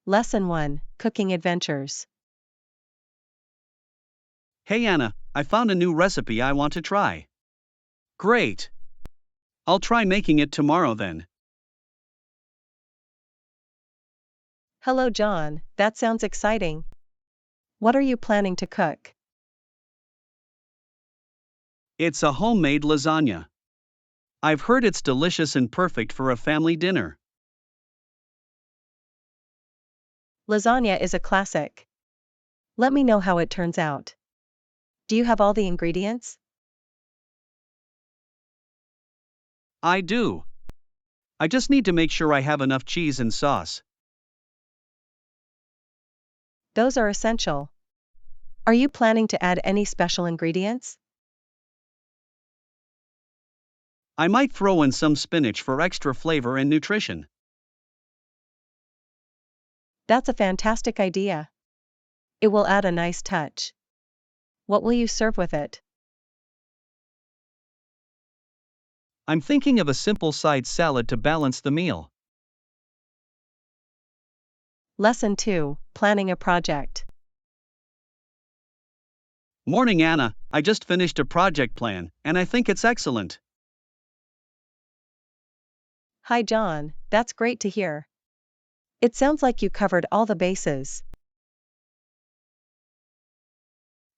Lesson 1, Cooking Adventures. Hey Anna, I found a new recipe I want to try. Great. I'll try making it tomorrow then. Hello John, that sounds exciting. What are you planning to cook? It's a homemade lasagna. I've heard it's delicious and perfect for a family dinner. Lasagna is a classic. Let me know how it turns out. Do you have all the ingredients? I do. I just need to make sure I have enough cheese and sauce. Those are essential. Are you planning to add any special ingredients? I might throw in some spinach for extra flavor and nutrition. That's a fantastic idea. It will add a nice touch. What will you serve with it? I'm thinking of a simple side salad to balance the meal. Lesson 2, Planning a project. Morning Anna, I just finished a project plan, and I think it's excellent. Hi John, that's great to hear. It sounds like you covered all the bases.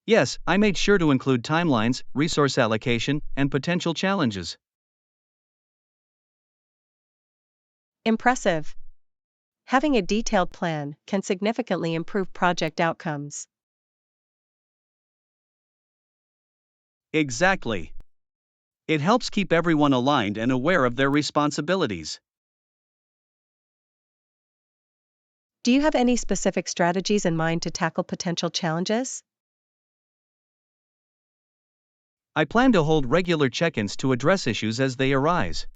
Yes, I made sure to include timelines, resource allocation, and potential challenges. Impressive. Having a detailed plan can significantly improve project outcomes. Exactly. It helps keep everyone aligned and aware of their responsibilities. Do you have any specific strategies in mind to tackle potential challenges? I plan to hold regular check-ins to address issues as they arise.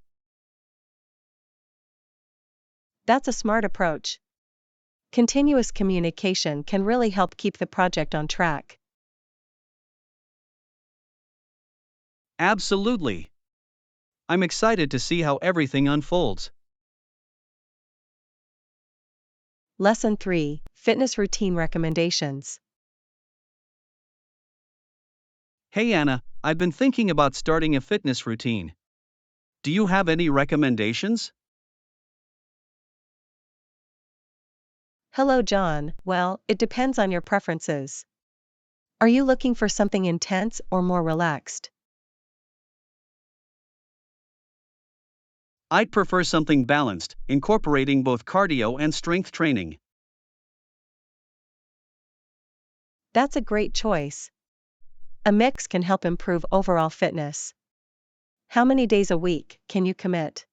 That's a smart approach. Continuous communication can really help keep the project on track. Absolutely. I'm excited to see how everything unfolds. Lesson 3, Fitness Routine Recommendations. Hey Anna, I've been thinking about starting a fitness routine. Do you have any recommendations? Hello John, well, it depends on your preferences. Are you looking for something intense or more relaxed? I'd prefer something balanced, incorporating both cardio and strength training. That's a great choice. A mix can help improve overall fitness. How many days a week can you commit?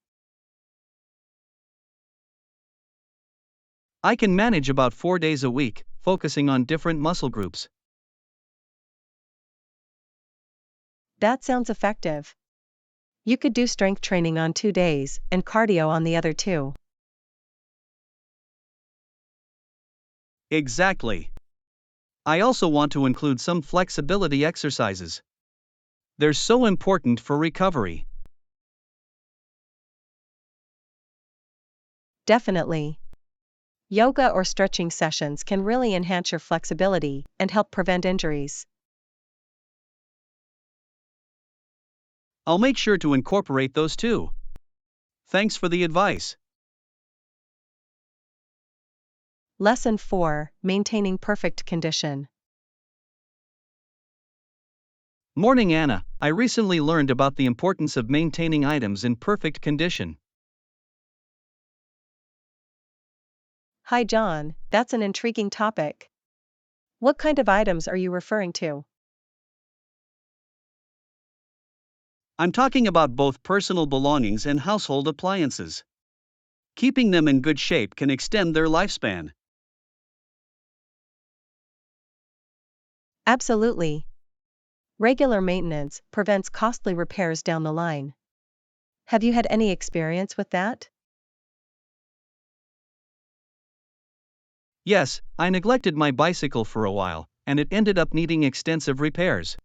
I can manage about 4 days a week, focusing on different muscle groups. That sounds effective. You could do strength training on 2 days and cardio on the other 2. Exactly. I also want to include some flexibility exercises. They're so important for recovery. Definitely. Yoga or stretching sessions can really enhance your flexibility and help prevent injuries. I'll make sure to incorporate those too. Thanks for the advice. Lesson 4, Maintaining Perfect Condition. Morning Anna, I recently learned about the importance of maintaining items in perfect condition. Hi John, that's an intriguing topic. What kind of items are you referring to? I'm talking about both personal belongings and household appliances. Keeping them in good shape can extend their lifespan. Absolutely. Regular maintenance prevents costly repairs down the line. Have you had any experience with that? Yes, I neglected my bicycle for a while, and it ended up needing extensive repairs.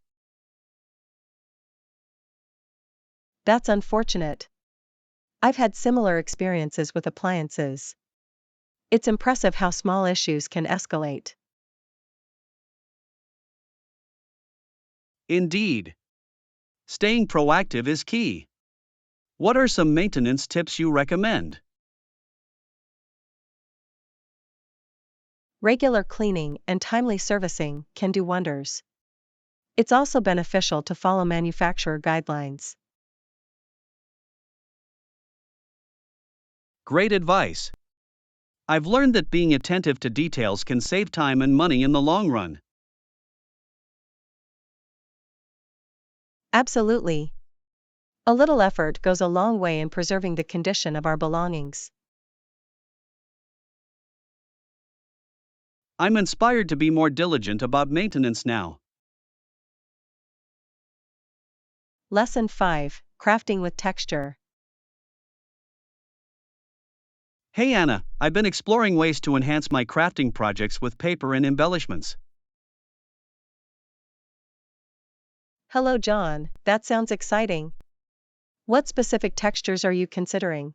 That's unfortunate. I've had similar experiences with appliances. It's impressive how small issues can escalate. Indeed. Staying proactive is key. What are some maintenance tips you recommend? Regular cleaning and timely servicing can do wonders. It's also beneficial to follow manufacturer guidelines. Great advice. I've learned that being attentive to details can save time and money in the long run. Absolutely. A little effort goes a long way in preserving the condition of our belongings. I'm inspired to be more diligent about maintenance now. Lesson 5: Crafting with Texture. Hey Anna, I've been exploring ways to enhance my crafting projects with paper and embellishments. Hello, John, that sounds exciting. What specific textures are you considering?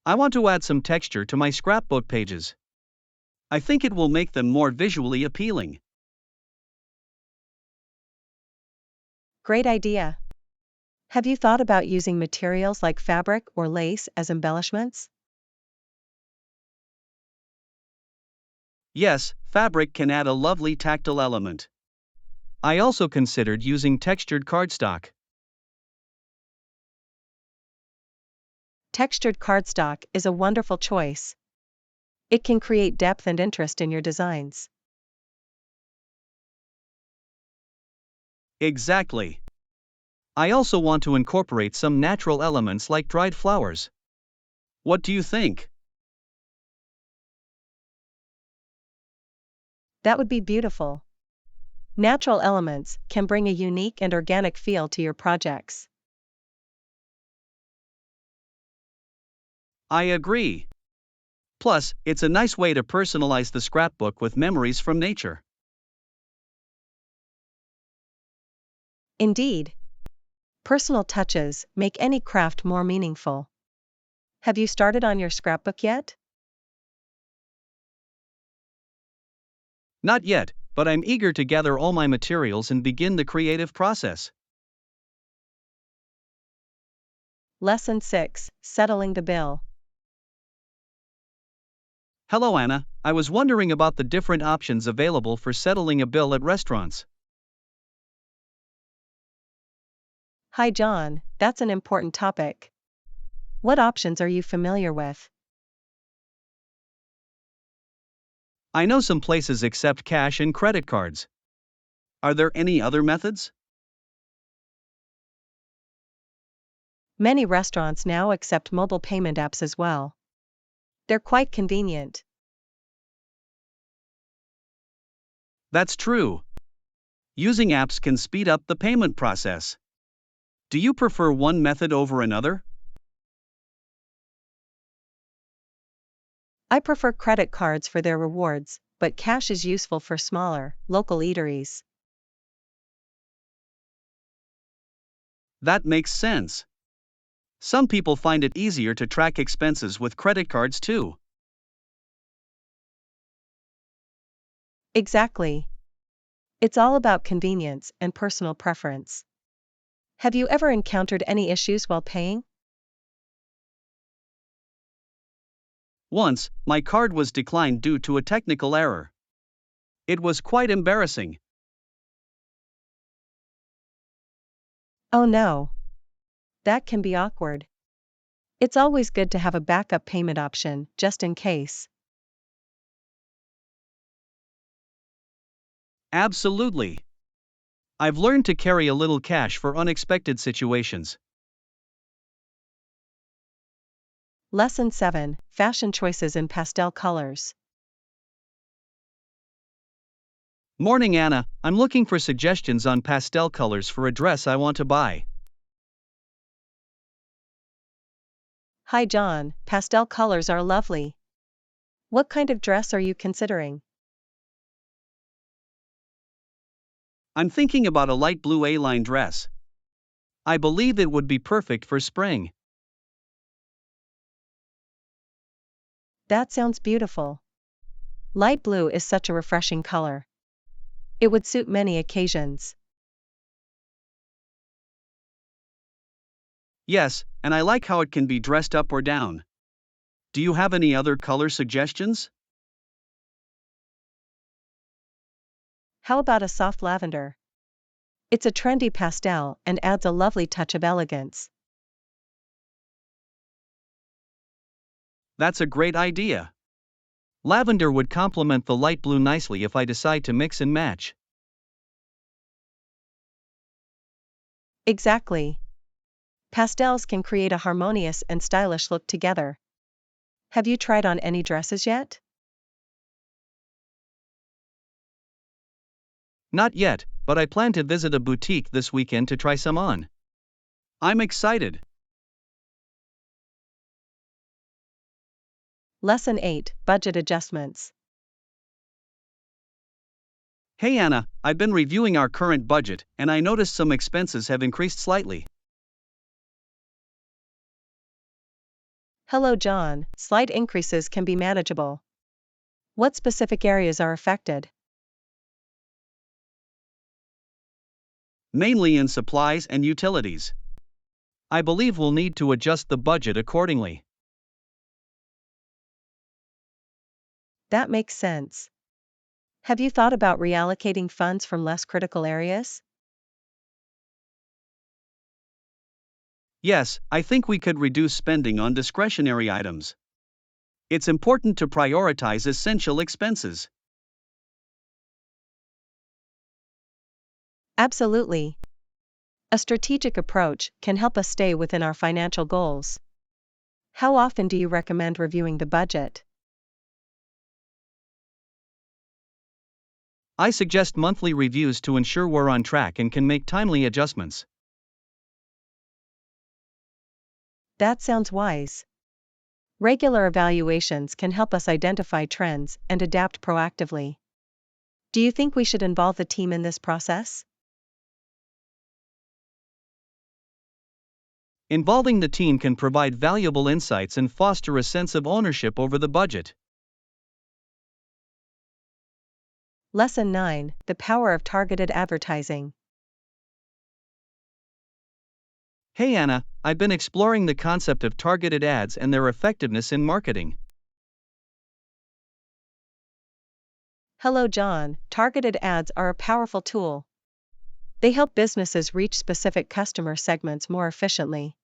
I want to add some texture to my scrapbook pages. I think it will make them more visually appealing. Great idea. Have you thought about using materials like fabric or lace as embellishments? Yes, fabric can add a lovely tactile element. I also considered using textured cardstock. Textured cardstock is a wonderful choice. It can create depth and interest in your designs. Exactly. I also want to incorporate some natural elements like dried flowers. What do you think? That would be beautiful. Natural elements can bring a unique and organic feel to your projects. I agree. Plus, it's a nice way to personalize the scrapbook with memories from nature. Indeed, personal touches make any craft more meaningful. Have you started on your scrapbook yet? Not yet, but I'm eager to gather all my materials and begin the creative process. Lesson 6: Settling the bill. Hello Anna, I was wondering about the different options available for settling a bill at restaurants. Hi, John, that's an important topic. What options are you familiar with? I know some places accept cash and credit cards. Are there any other methods? Many restaurants now accept mobile payment apps as well. They're quite convenient. That's true. Using apps can speed up the payment process. Do you prefer one method over another? I prefer credit cards for their rewards, but cash is useful for smaller, local eateries. That makes sense. Some people find it easier to track expenses with credit cards too. Exactly. It's all about convenience and personal preference. Have you ever encountered any issues while paying? Once, my card was declined due to a technical error. It was quite embarrassing. Oh no. That can be awkward. It's always good to have a backup payment option, just in case. Absolutely. I've learned to carry a little cash for unexpected situations. Lesson 7: Fashion choices in pastel colors. Morning Anna, I'm looking for suggestions on pastel colors for a dress I want to buy. Hi, John, pastel colors are lovely. What kind of dress are you considering? I'm thinking about a light blue A-line dress. I believe it would be perfect for spring. That sounds beautiful. Light blue is such a refreshing color. It would suit many occasions. Yes, and I like how it can be dressed up or down. Do you have any other color suggestions? How about a soft lavender? It's a trendy pastel and adds a lovely touch of elegance. That's a great idea. Lavender would complement the light blue nicely if I decide to mix and match. Exactly. Pastels can create a harmonious and stylish look together. Have you tried on any dresses yet? Not yet, but I plan to visit a boutique this weekend to try some on. I'm excited. Lesson 8, Budget Adjustments. Hey Anna, I've been reviewing our current budget and I noticed some expenses have increased slightly. Hello John, slight increases can be manageable. What specific areas are affected? Mainly in supplies and utilities. I believe we'll need to adjust the budget accordingly. That makes sense. Have you thought about reallocating funds from less critical areas? Yes, I think we could reduce spending on discretionary items. It's important to prioritize essential expenses. Absolutely. A strategic approach can help us stay within our financial goals. How often do you recommend reviewing the budget? I suggest monthly reviews to ensure we're on track and can make timely adjustments. That sounds wise. Regular evaluations can help us identify trends and adapt proactively. Do you think we should involve the team in this process? Involving the team can provide valuable insights and foster a sense of ownership over the budget. Lesson 9, The Power of Targeted Advertising. Hey Anna, I've been exploring the concept of targeted ads and their effectiveness in marketing. Hello John, targeted ads are a powerful tool. They help businesses reach specific customer segments more efficiently.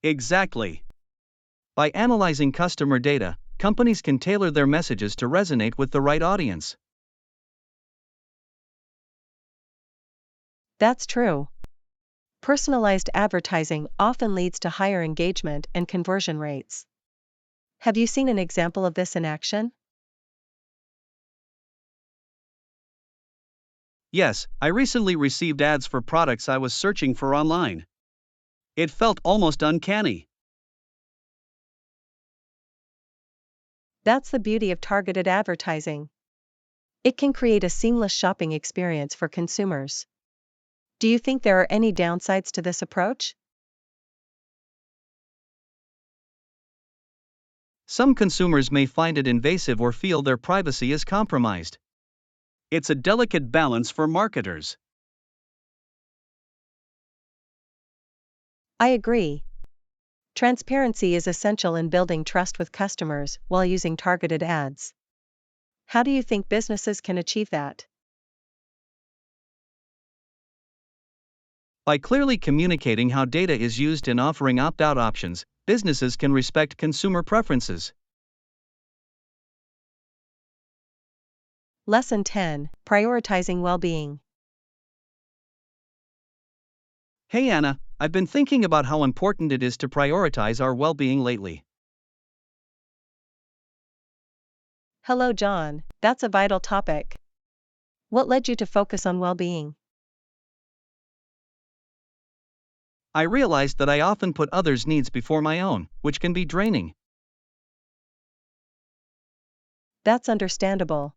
Exactly. By analyzing customer data, companies can tailor their messages to resonate with the right audience. That's true. Personalized advertising often leads to higher engagement and conversion rates. Have you seen an example of this in action? Yes, I recently received ads for products I was searching for online. It felt almost uncanny. That's the beauty of targeted advertising. It can create a seamless shopping experience for consumers. Do you think there are any downsides to this approach? Some consumers may find it invasive or feel their privacy is compromised. It's a delicate balance for marketers. I agree. Transparency is essential in building trust with customers while using targeted ads. How do you think businesses can achieve that? By clearly communicating how data is used and offering opt-out options, businesses can respect consumer preferences. Lesson 10, Prioritizing Well-being. Hey Anna, I've been thinking about how important it is to prioritize our well-being lately. Hello John, that's a vital topic. What led you to focus on well-being? I realized that I often put others' needs before my own, which can be draining. That's understandable.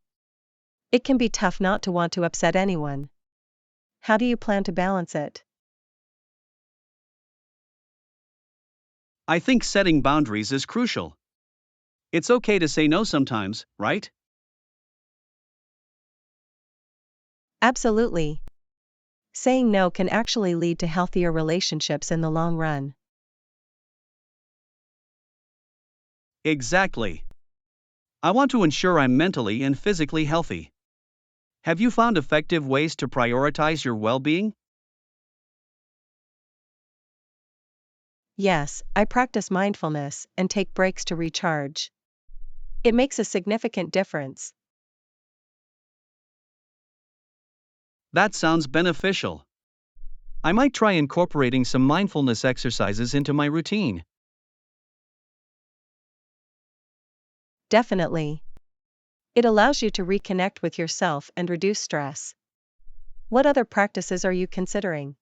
It can be tough not to want to upset anyone. How do you plan to balance it? I think setting boundaries is crucial. It's okay to say no sometimes, right? Absolutely. Saying no can actually lead to healthier relationships in the long run. Exactly. I want to ensure I'm mentally and physically healthy. Have you found effective ways to prioritize your well being? Yes, I practice mindfulness and take breaks to recharge. It makes a significant difference. That sounds beneficial. I might try incorporating some mindfulness exercises into my routine. Definitely. It allows you to reconnect with yourself and reduce stress. What other practices are you considering?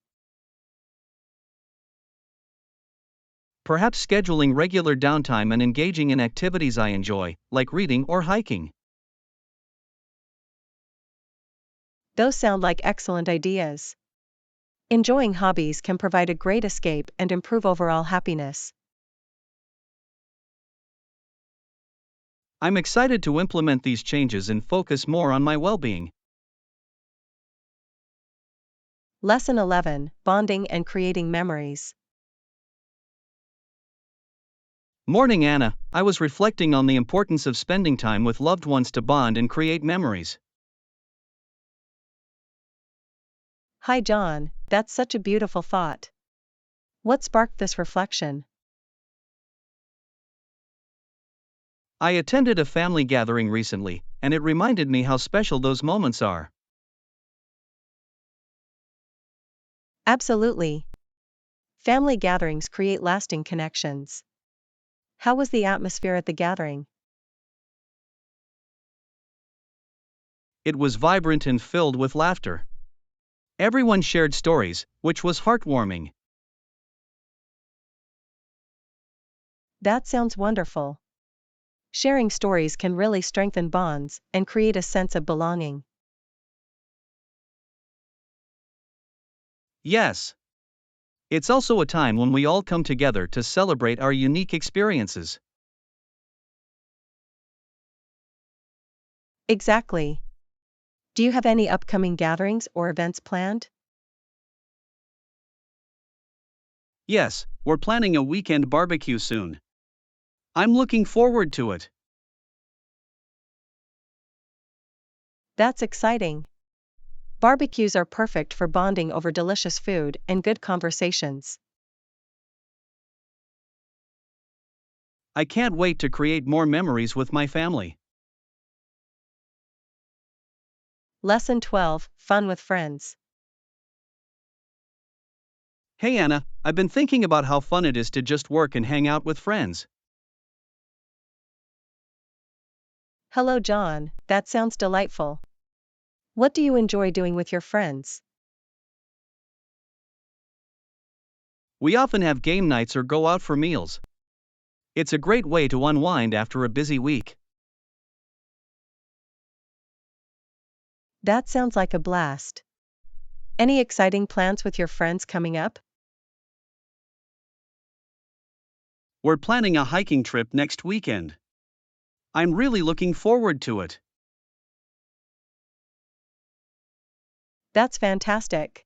Perhaps scheduling regular downtime and engaging in activities I enjoy, like reading or hiking. Those sound like excellent ideas. Enjoying hobbies can provide a great escape and improve overall happiness. I'm excited to implement these changes and focus more on my well being. Lesson 11: Bonding and Creating Memories. Morning, Anna. I was reflecting on the importance of spending time with loved ones to bond and create memories. Hi, John, that's such a beautiful thought. What sparked this reflection? I attended a family gathering recently, and it reminded me how special those moments are. Absolutely. Family gatherings create lasting connections. How was the atmosphere at the gathering? It was vibrant and filled with laughter. Everyone shared stories, which was heartwarming. That sounds wonderful. Sharing stories can really strengthen bonds and create a sense of belonging. Yes. It's also a time when we all come together to celebrate our unique experiences. Exactly. Do you have any upcoming gatherings or events planned? Yes, we're planning a weekend barbecue soon. I'm looking forward to it. That's exciting. Barbecues are perfect for bonding over delicious food and good conversations. I can't wait to create more memories with my family. Lesson 12: Fun with Friends. Hey Anna, I've been thinking about how fun it is to just work and hang out with friends. Hello, John, that sounds delightful. What do you enjoy doing with your friends? We often have game nights or go out for meals. It's a great way to unwind after a busy week. That sounds like a blast. Any exciting plans with your friends coming up? We're planning a hiking trip next weekend. I'm really looking forward to it. That's fantastic.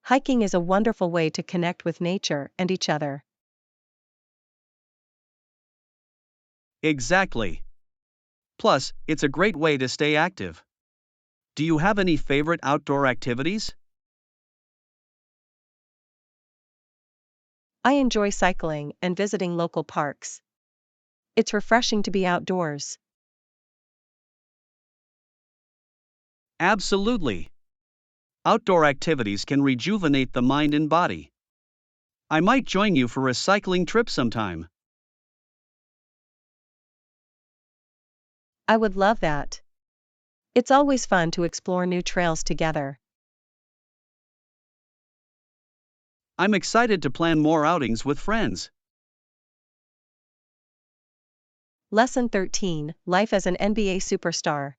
Hiking is a wonderful way to connect with nature and each other. Exactly. Plus, it's a great way to stay active. Do you have any favorite outdoor activities? I enjoy cycling and visiting local parks. It's refreshing to be outdoors. Absolutely. Outdoor activities can rejuvenate the mind and body. I might join you for a cycling trip sometime. I would love that. It's always fun to explore new trails together. I'm excited to plan more outings with friends. Lesson 13: Life as an NBA Superstar.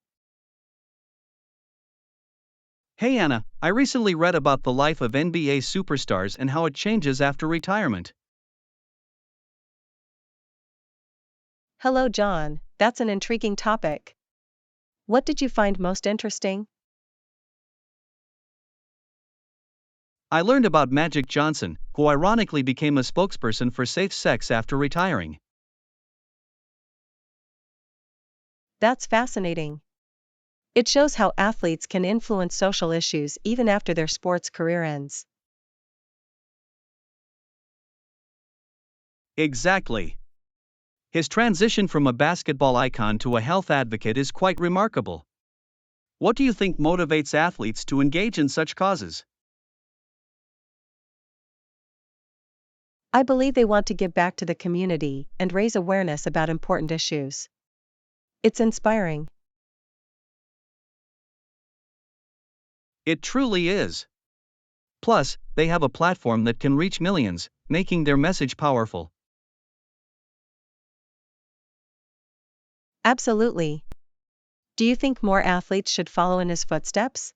Hey Anna, I recently read about the life of NBA superstars and how it changes after retirement. Hello, John. That's an intriguing topic. What did you find most interesting? I learned about Magic Johnson, who ironically became a spokesperson for safe sex after retiring. That's fascinating. It shows how athletes can influence social issues even after their sports career ends. Exactly. His transition from a basketball icon to a health advocate is quite remarkable. What do you think motivates athletes to engage in such causes? I believe they want to give back to the community and raise awareness about important issues. It's inspiring. It truly is. Plus, they have a platform that can reach millions, making their message powerful. Absolutely. Do you think more athletes should follow in his footsteps?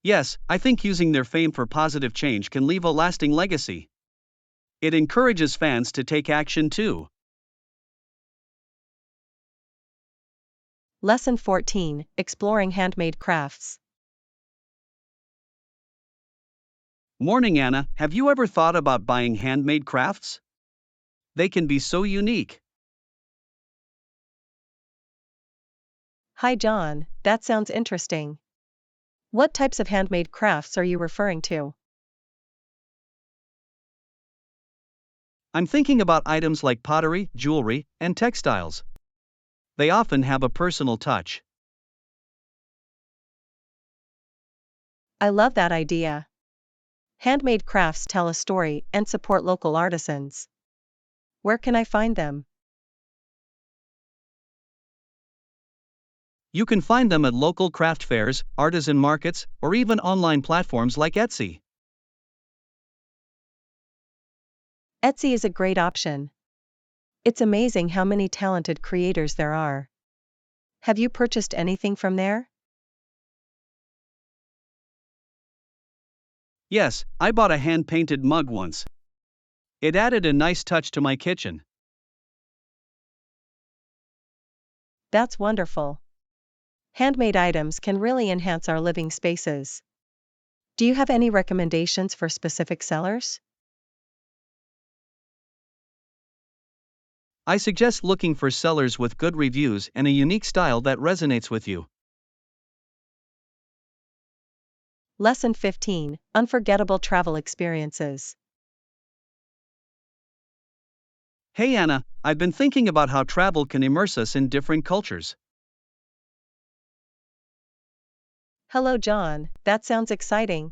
Yes, I think using their fame for positive change can leave a lasting legacy. It encourages fans to take action too. Lesson 14: Exploring Handmade Crafts. Morning, Anna, have you ever thought about buying handmade crafts? They can be so unique. Hi, John. That sounds interesting. What types of handmade crafts are you referring to? I'm thinking about items like pottery, jewelry, and textiles. They often have a personal touch. I love that idea. Handmade crafts tell a story and support local artisans. Where can I find them? You can find them at local craft fairs, artisan markets, or even online platforms like Etsy. Etsy is a great option. It's amazing how many talented creators there are. Have you purchased anything from there? Yes, I bought a hand painted mug once. It added a nice touch to my kitchen. That's wonderful. Handmade items can really enhance our living spaces. Do you have any recommendations for specific sellers? I suggest looking for sellers with good reviews and a unique style that resonates with you. Lesson 15: Unforgettable Travel Experiences. Hey Anna, I've been thinking about how travel can immerse us in different cultures. Hello, John. That sounds exciting.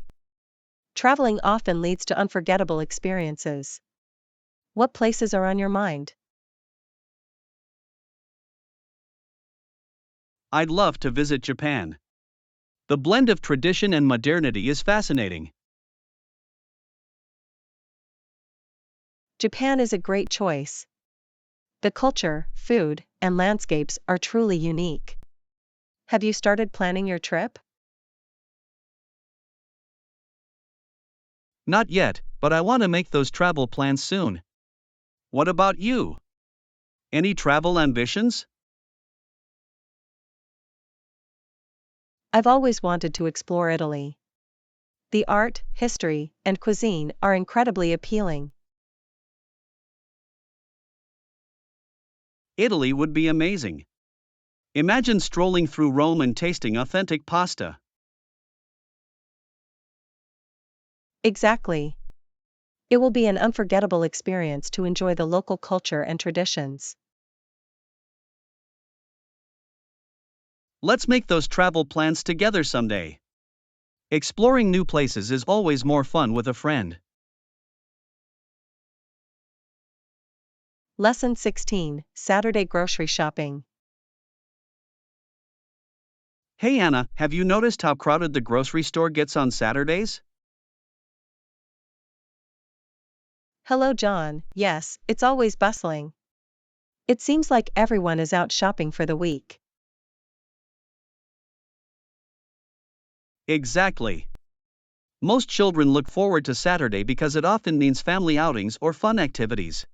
Traveling often leads to unforgettable experiences. What places are on your mind? I'd love to visit Japan. The blend of tradition and modernity is fascinating. Japan is a great choice. The culture, food, and landscapes are truly unique. Have you started planning your trip? Not yet, but I want to make those travel plans soon. What about you? Any travel ambitions? I've always wanted to explore Italy. The art, history, and cuisine are incredibly appealing. Italy would be amazing. Imagine strolling through Rome and tasting authentic pasta. Exactly. It will be an unforgettable experience to enjoy the local culture and traditions. Let's make those travel plans together someday. Exploring new places is always more fun with a friend. Lesson 16: Saturday Grocery Shopping. Hey Anna, have you noticed how crowded the grocery store gets on Saturdays? Hello, John. Yes, it's always bustling. It seems like everyone is out shopping for the week. Exactly. Most children look forward to Saturday because it often means family outings or fun activities.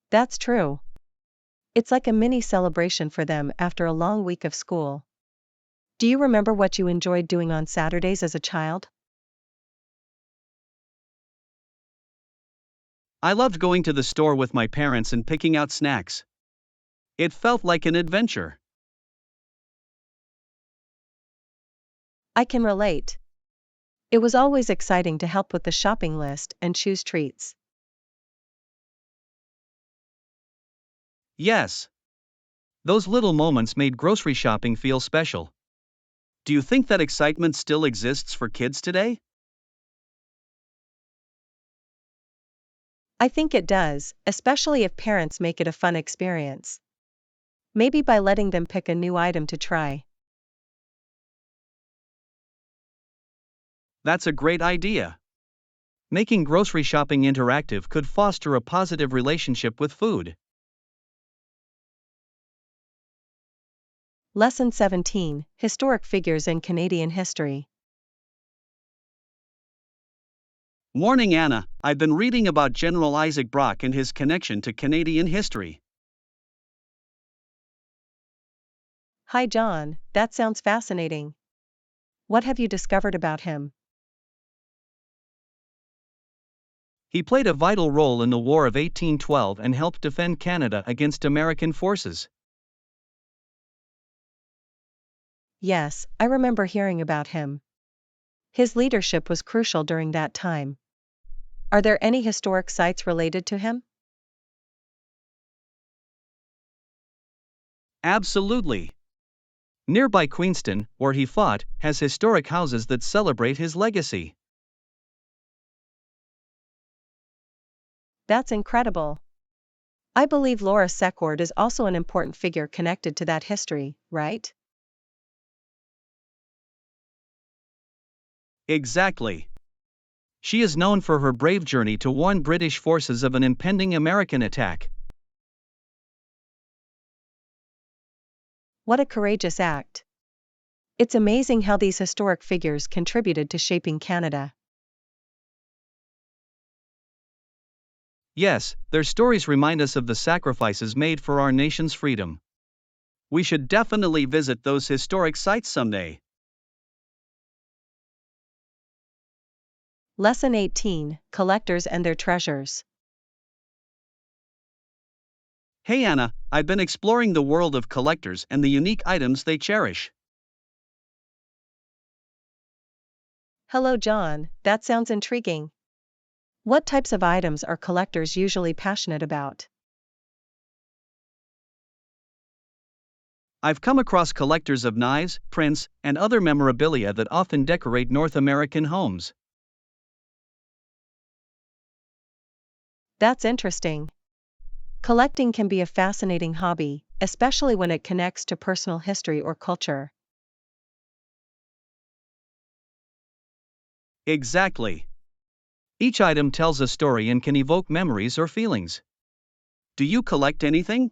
That's true. It's like a mini celebration for them after a long week of school. Do you remember what you enjoyed doing on Saturdays as a child? I loved going to the store with my parents and picking out snacks. It felt like an adventure. I can relate. It was always exciting to help with the shopping list and choose treats. Yes, those little moments made grocery shopping feel special. Do you think that excitement still exists for kids today? I think it does, especially if parents make it a fun experience. Maybe by letting them pick a new item to try. That's a great idea. Making grocery shopping interactive could foster a positive relationship with food. Lesson 17: Historic Figures in Canadian History. Morning, Anna. I've been reading about General Isaac Brock and his connection to Canadian history. Hi John, that sounds fascinating. What have you discovered about him? He played a vital role in the War of 1812 and helped defend Canada against American forces. Yes, I remember hearing about him. His leadership was crucial during that time. Are there any historic sites related to him? Absolutely. Nearby Queenston, where he fought, has historic houses that celebrate his legacy. That's incredible. I believe Laura Secord is also an important figure connected to that history, right? Exactly. She is known for her brave journey to warn British forces of an impending American attack. What a courageous act. It's amazing how these historic figures contributed to shaping Canada. Yes, their stories remind us of the sacrifices made for our nation's freedom. We should definitely visit those historic sites someday. Lesson 18: Collectors and Their Treasures. Hey Anna, I've been exploring the world of collectors and the unique items they cherish. Hello John, that sounds intriguing. What types of items are collectors usually passionate about? I've come across collectors of knives, prints, and other memorabilia that often decorate North American homes. That's interesting. Collecting can be a fascinating hobby, especially when it connects to personal history or culture. Exactly. Each item tells a story and can evoke memories or feelings. Do you collect anything?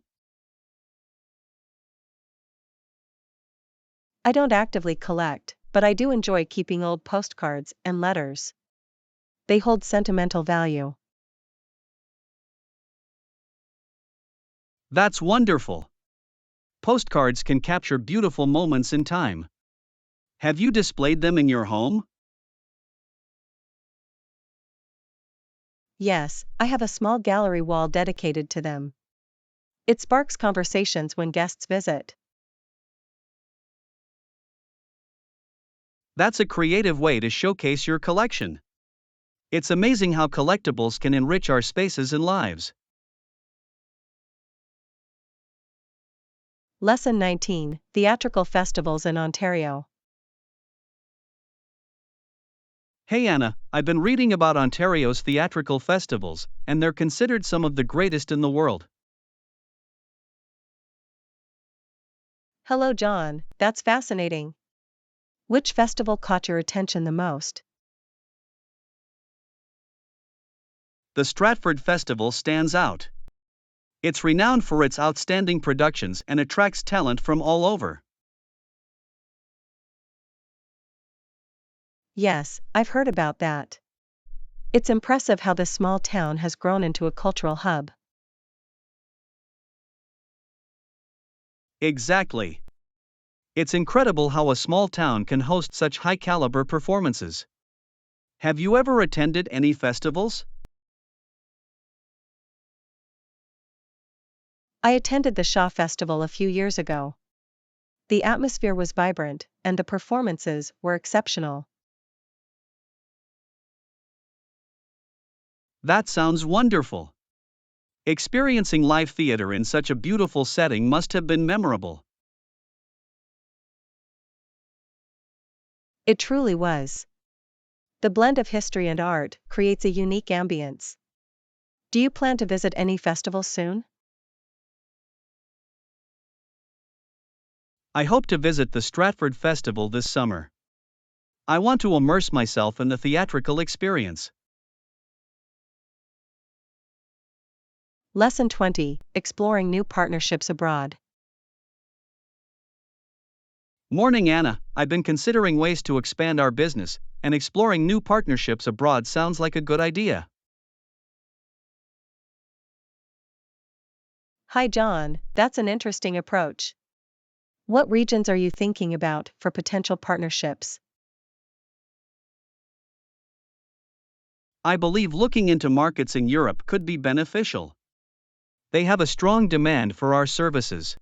I don't actively collect, but I do enjoy keeping old postcards and letters. They hold sentimental value. That's wonderful. Postcards can capture beautiful moments in time. Have you displayed them in your home? Yes, I have a small gallery wall dedicated to them. It sparks conversations when guests visit. That's a creative way to showcase your collection. It's amazing how collectibles can enrich our spaces and lives. Lesson 19: Theatrical Festivals in Ontario. Hey Anna, I've been reading about Ontario's theatrical festivals, and they're considered some of the greatest in the world. Hello John, that's fascinating. Which festival caught your attention the most? The Stratford Festival stands out. It's renowned for its outstanding productions and attracts talent from all over. Yes, I've heard about that. It's impressive how this small town has grown into a cultural hub. Exactly. It's incredible how a small town can host such high caliber performances. Have you ever attended any festivals? I attended the Shaw Festival a few years ago. The atmosphere was vibrant, and the performances were exceptional. That sounds wonderful. Experiencing live theater in such a beautiful setting must have been memorable. It truly was. The blend of history and art creates a unique ambience. Do you plan to visit any festivals soon? I hope to visit the Stratford Festival this summer. I want to immerse myself in the theatrical experience. Lesson 20: Exploring New Partnerships Abroad. Morning, Anna. I've been considering ways to expand our business, and exploring new partnerships abroad sounds like a good idea. Hi John, that's an interesting approach. What regions are you thinking about for potential partnerships? I believe looking into markets in Europe could be beneficial. They have a strong demand for our services.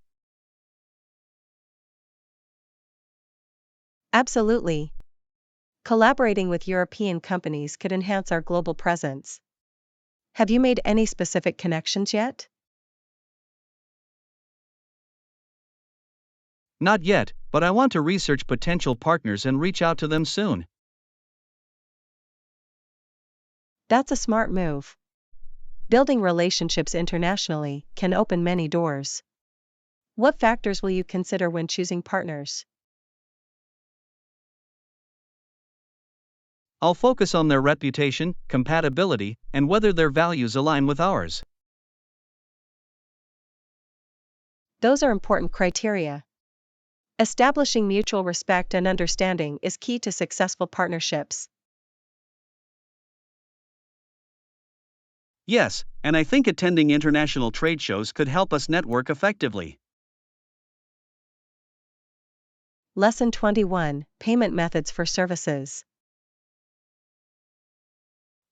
Absolutely. Collaborating with European companies could enhance our global presence. Have you made any specific connections yet? Not yet, but I want to research potential partners and reach out to them soon. That's a smart move. Building relationships internationally can open many doors. What factors will you consider when choosing partners? I'll focus on their reputation, compatibility, and whether their values align with ours. Those are important criteria. Establishing mutual respect and understanding is key to successful partnerships. Yes, and I think attending international trade shows could help us network effectively. Lesson 21: Payment Methods for Services.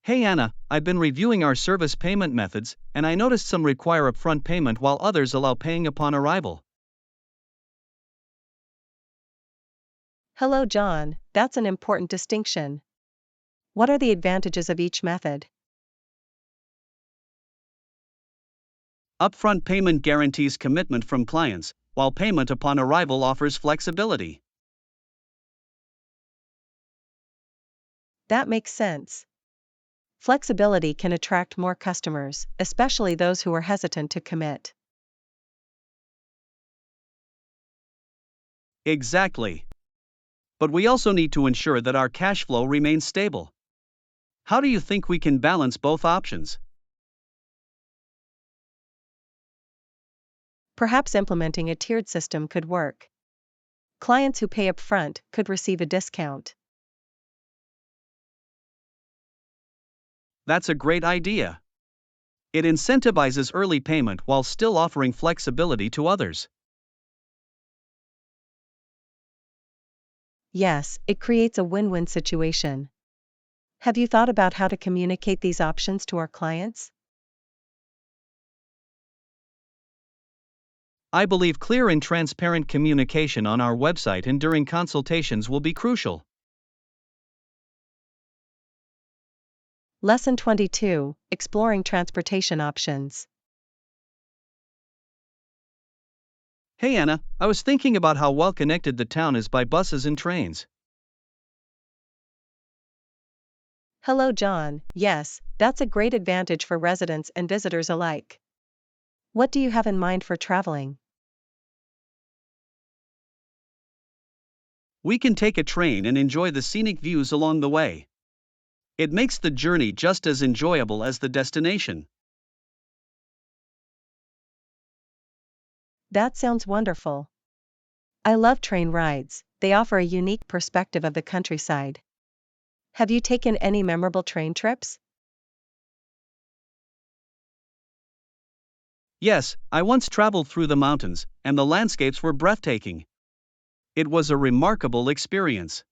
Hey Anna, I've been reviewing our service payment methods, and I noticed some require upfront payment while others allow paying upon arrival. Hello John, that's an important distinction. What are the advantages of each method? Upfront payment guarantees commitment from clients, while payment upon arrival offers flexibility. That makes sense. Flexibility can attract more customers, especially those who are hesitant to commit. Exactly. But we also need to ensure that our cash flow remains stable. How do you think we can balance both options? Perhaps implementing a tiered system could work. Clients who pay upfront could receive a discount. That's a great idea. It incentivizes early payment while still offering flexibility to others. Yes, it creates a win-win situation. Have you thought about how to communicate these options to our clients? I believe clear and transparent communication on our website and during consultations will be crucial. Lesson 22: Exploring Transportation Options. Hey Anna, I was thinking about how well connected the town is by buses and trains. Hello John, yes, that's a great advantage for residents and visitors alike. What do you have in mind for traveling? We can take a train and enjoy the scenic views along the way. It makes the journey just as enjoyable as the destination. That sounds wonderful. I love train rides, they offer a unique perspective of the countryside. Have you taken any memorable train trips? Yes, I once traveled through the mountains, and the landscapes were breathtaking. It was a remarkable experience.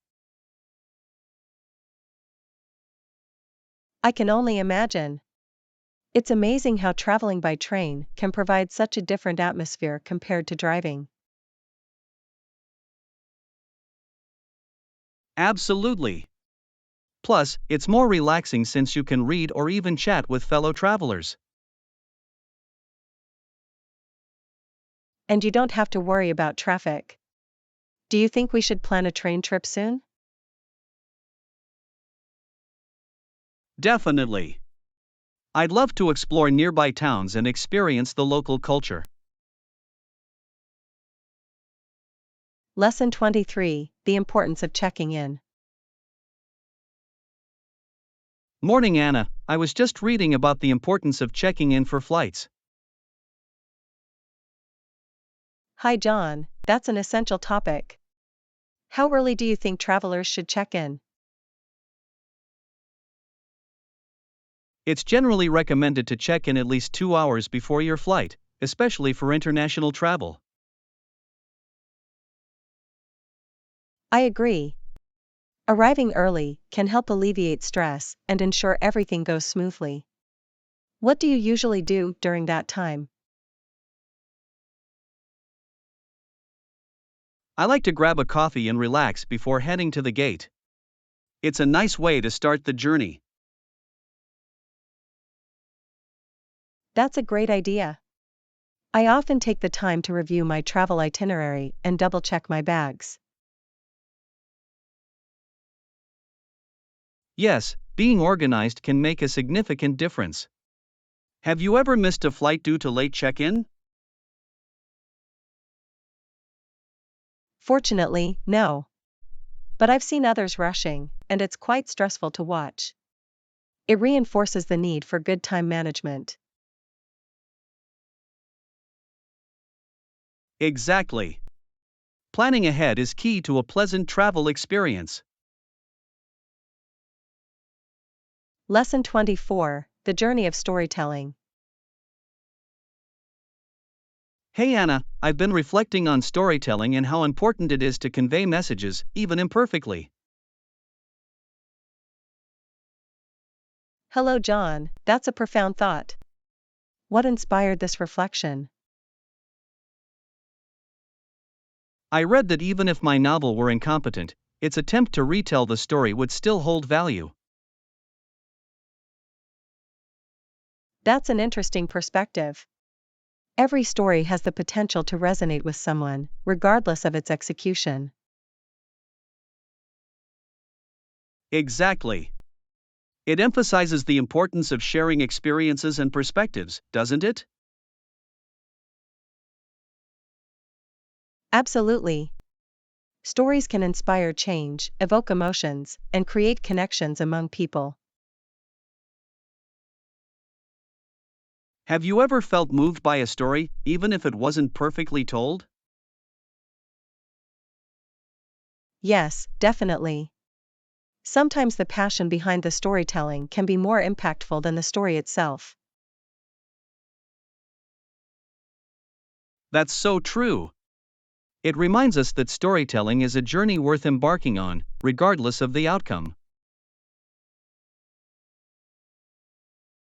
I can only imagine. It's amazing how traveling by train can provide such a different atmosphere compared to driving. Absolutely. Plus, it's more relaxing since you can read or even chat with fellow travelers. And you don't have to worry about traffic. Do you think we should plan a train trip soon? Definitely. I'd love to explore nearby towns and experience the local culture. Lesson 23: The importance of checking in. Morning, Anna. I was just reading about the importance of checking in for flights. Hi, John, that's an essential topic. How early do you think travelers should check in? It's generally recommended to check in at least 2 hours before your flight, especially for international travel. I agree. Arriving early can help alleviate stress and ensure everything goes smoothly. What do you usually do during that time? I like to grab a coffee and relax before heading to the gate. It's a nice way to start the journey. That's a great idea. I often take the time to review my travel itinerary and double check my bags. Yes, being organized can make a significant difference. Have you ever missed a flight due to late check in? Fortunately, no. But I've seen others rushing, and it's quite stressful to watch. It reinforces the need for good time management. Exactly. Planning ahead is key to a pleasant travel experience. Lesson 24: The journey of storytelling. Hey Anna, I've been reflecting on storytelling and how important it is to convey messages, even imperfectly. Hello, John, that's a profound thought. What inspired this reflection? I read that even if my novel were incompetent, its attempt to retell the story would still hold value. That's an interesting perspective. Every story has the potential to resonate with someone, regardless of its execution. Exactly. It emphasizes the importance of sharing experiences and perspectives, doesn't it? Absolutely. Stories can inspire change, evoke emotions, and create connections among people. Have you ever felt moved by a story, even if it wasn't perfectly told? Yes, definitely. Sometimes the passion behind the storytelling can be more impactful than the story itself. That's so true. It reminds us that storytelling is a journey worth embarking on, regardless of the outcome.